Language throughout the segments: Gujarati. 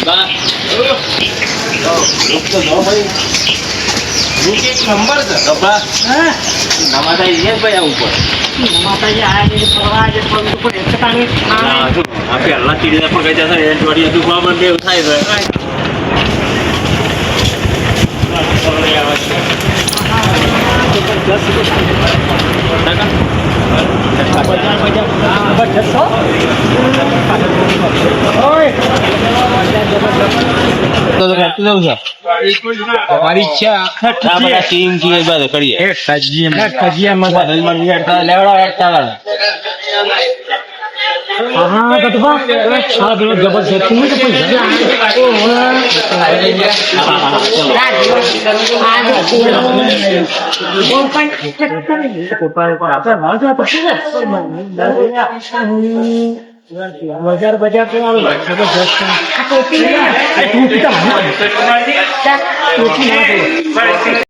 બા તો નો ભાઈ રૂપ એક નંબર છે કપા હા નમાતા છે ભાઈ આ ઉપર નમાતા જે આ જે ફરવા જે પણ ઉપર એકટાને આ જો આ પેલા તીડે પર ગઈ જશે એ જોડી હતું બાબા બે થાય છે પરીક્ષા ટીમ કી બાદ કરીએ हाँ कटवा सारा दिन जबरदस्त तुम तो कोई बाजार बाजार तो जबरदस्त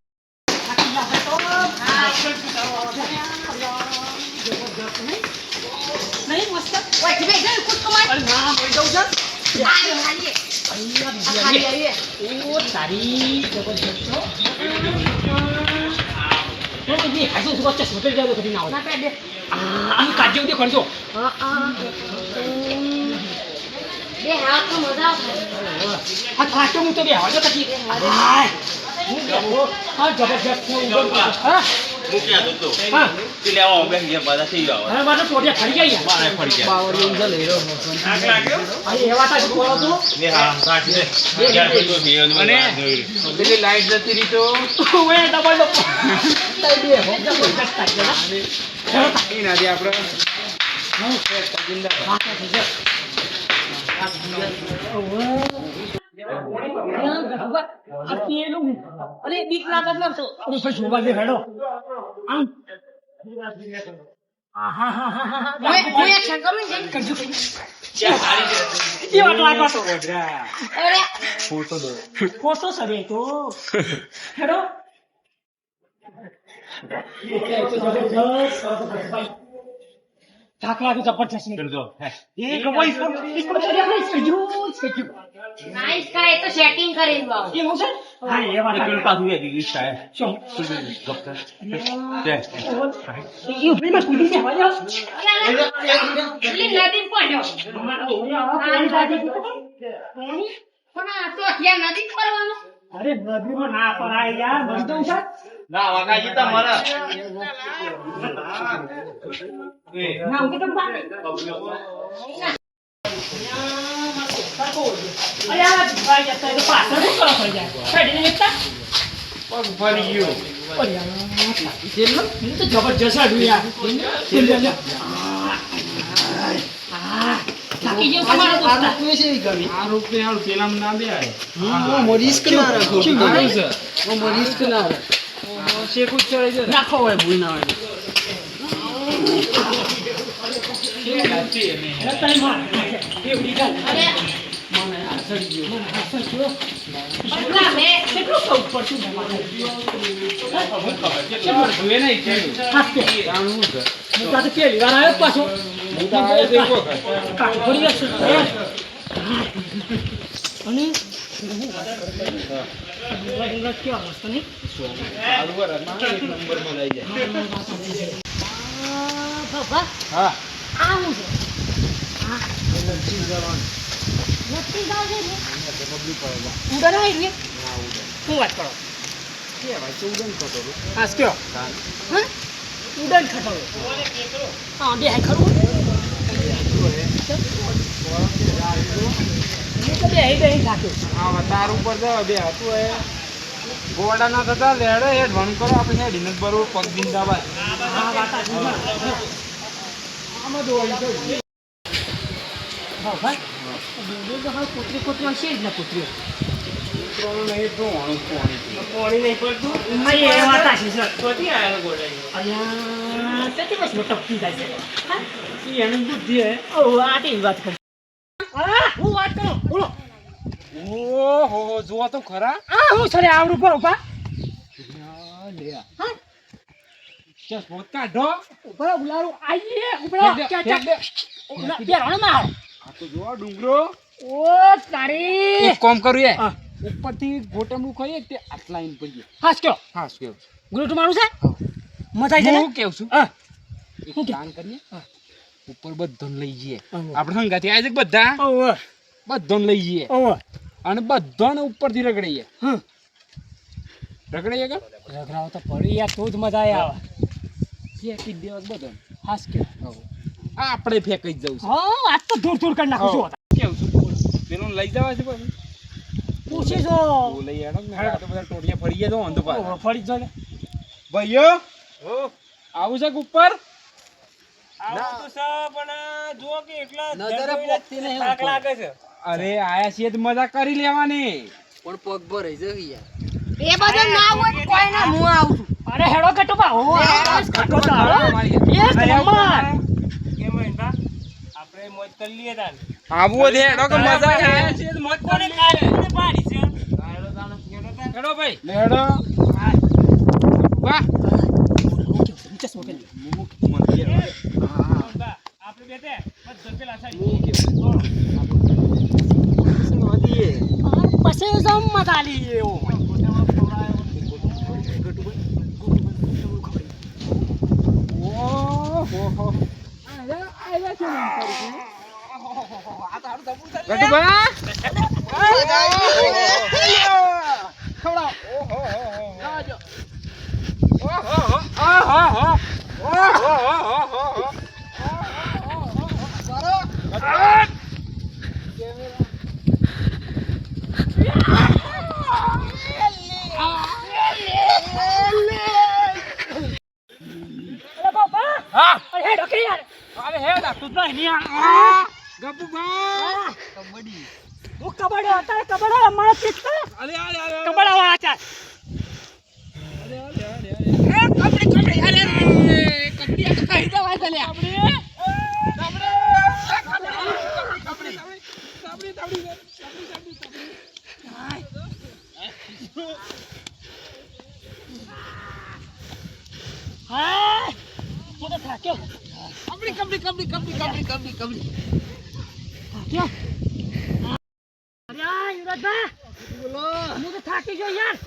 नहीं मस्त वाट में इधर कुछ कमाई अरे ना मैं जाऊं सर खाली ओ सारी जबरदस्त तो ये ऐसे सुबह चश्मा पे जाओ कभी ना हो ना पे दे हम काट दे खर्चो हां दे हां तो मजा हां काटो मु तो दे हां तो कटी हां जबरदस्त हां મૂક્યા તો હા તે લેવા ઓબે ગયા બધા થઈ ગયા હવે મારો છોડિયા ફરી ગયા બારે ફરી ગયા બાવળી ઊંઝા લઈ રહ્યો આગ લાગ્યો આ એવા તા બોલો તો ને હા કાટ દે યાર કોઈ તો ભીઓ ને પેલી લાઈટ જતી રહી તો ઓએ ડબલ ડબલ તઈ દે હો જબરદસ્ત કાટ દે ચલો ઈ ના દે આપણે હું જિંદા વાકા થઈ જાય अरे बीक लाग मतलब तो ऊपर शोभा दे हेडो आम हां हां हां हां मैं एक्शन करूं जन कर दो क्या हारी ये बात लागो तो अरे फोटो सरे तो हेडो ठाकरा तो जबरदस्त निकल दो ये कबो इसको चलिए अपने स्टूडियो नाइस का ये तो सेटिंग करें बाबू ये मुझे हां ये वाला પેલું પાછું એ ગીત છે શું ડોક્ટર ये ऊपर में स्कूटी से हवा जाओ ये नदी पड़ो પણ આ તો ત્યાં નદી પડવાનું અરે નદીમાં ના પડાય યાર નદી તો છે ના વાગાજી તમારા ના ઉકે તો પાણી અરે આ ભાઈ જતા તો પાછળ શું કરો થઈ જાય સાઈડ ને એકતા પગ ફરી ગયો અરે જેલ તો જબરજસ્ત આડું યાર બાકી જો તમારો દોસ્ત कैसे ही कभी આ રૂપે હાલ પેલામ ના દે આય वो रिस्क ना रखो वो रिस्क ना रखो से कुछ चले जा रखो है भूल ना રતાઈ માર એવડી ગાલ અરે મને આસડી ગયો મને આસડ ગયો પગલા મે કેટલું સૌ પડતું મને ખબર જોએ નહીં છે હાસ્તે આનું છે હું તો પેલી વાર આવ્યો પાછો હું તો આયો તો કો કાટ ભરી છે અને ઇંગ્લિશ કેવા મસ્ત નહીં આલુ વરમાં એક નંબર માં લઈ જાય બાબા હા આવું છે હા નથી ગાવ છે ને ઉડન આવી ને શું વાત કરો કે ભાઈ ચૌદન કતો આજ કયો હા ઉડન ખટો હા બે હાઈ ખરું હું તો બે હાઈ ખાતું આ તાર ઉપર જાવ બે હતું એ ગોડા ના થતા લેડે હેડ વણ કરો આપણે હેડ ઇનત બરોબર પગ દિંદાબાદ હા વાત આ આમાં દોડી તો હા ભાઈ દોડો તો હા કૂતરી કૂતરી છે જ ને કૂતરી કૂતરોનું નહીં તો વણું પાણી નહીં પડતું હા એ વાત આ છે સર કોથી આયો ગોડા અલ્યા કેટલી બસ ટપકી જાય છે હા ઈ એની બુદ્ધિ હે ઓ આટી વાત કર હા હું વાત કરું બોલો ઓહો જો તો ખરા આ હું સરે આવડું પર ઉભા લે હા ચસ બોત કાઢો ઉભા ઉલારું આઈએ ઉભા ક્યાં ક્યાં ઉલા બે રણ માં આ તો જો ડુંગરો ઓ તારી એક કામ કરું હા. ઉપરથી ગોટમનું ખાઈએ તે આટલા ઇન પડીએ હાસ કયો હા શું કેવું ગુરુટુ મારું છે હા. મજા આવી જાય હું કેવું છું હા એક શું કે? પ્લાન કરીએ ઉપર બધાને લઈ જઈએ હા. આપણે સંગાથી આવે છે કે બધા ઓવે બધાને લઈ જઈએ ઓવે અને બધાને ઉપરથી રગડીએ હમ રગડીએ કે રગડાવ તો પડી યાર તો જ મજા આવે ફેંકી જ દેવા બધાને હાસ કયો આપણે ફેંકી જ જવું છે હા આજ તો ધૂળ ધૂળ કરી નાખું છું કેવું છું પેલું લઈ જવા છે પછી પૂછી જો ઓ લઈ આડો ને આ તો બધા ટોટિયા ફરીએ તો અંધો પાછો ઓવે, ફરી જો ને ભાઈઓ આવું છે કે ઉપર અરે આયા છીએ તો મજા કરી લેવાની એ બધું ના હોય તો કોઈ ના હું આવું છું અરે હેડો કટુ બા હો બસ કટુ તો હાલો યસ નંબર આવું છે હેડો કે મજા આયા છીએ તો મોજ કરી હેડો ભાઈ હેડો વાહ પછી જમ મજા લી એવું અરે બાપા હા અરે હેડો કે યાર અરે હેડ તું તો નહીં ગપુ ભા હું કબડ્ડો અત્યારે કબડ્ડો અમારો ચીજ તો અરે અરે અરે કબડ્ડો આચાર હા હું તો થાક્યો થાક્યો અરે આ યુવરાજભા હું તો થાકી ગયો યાર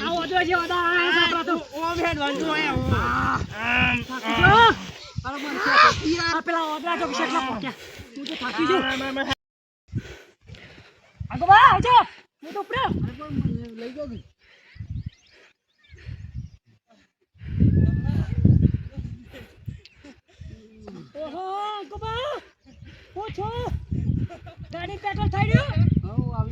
આ ઓદો જે ઓદા આ સાપરા તો થાકી ગયો આ પેલા ઓદરા જો વિશેષમાં પહોંચ્યા હું તો થાકી ગયો આગો બા આવજો હું તો ઉપર લઈ ગયો ઓહો આગો બા હું છો ગાડી પેટ્રોલ થઈ રહ્યું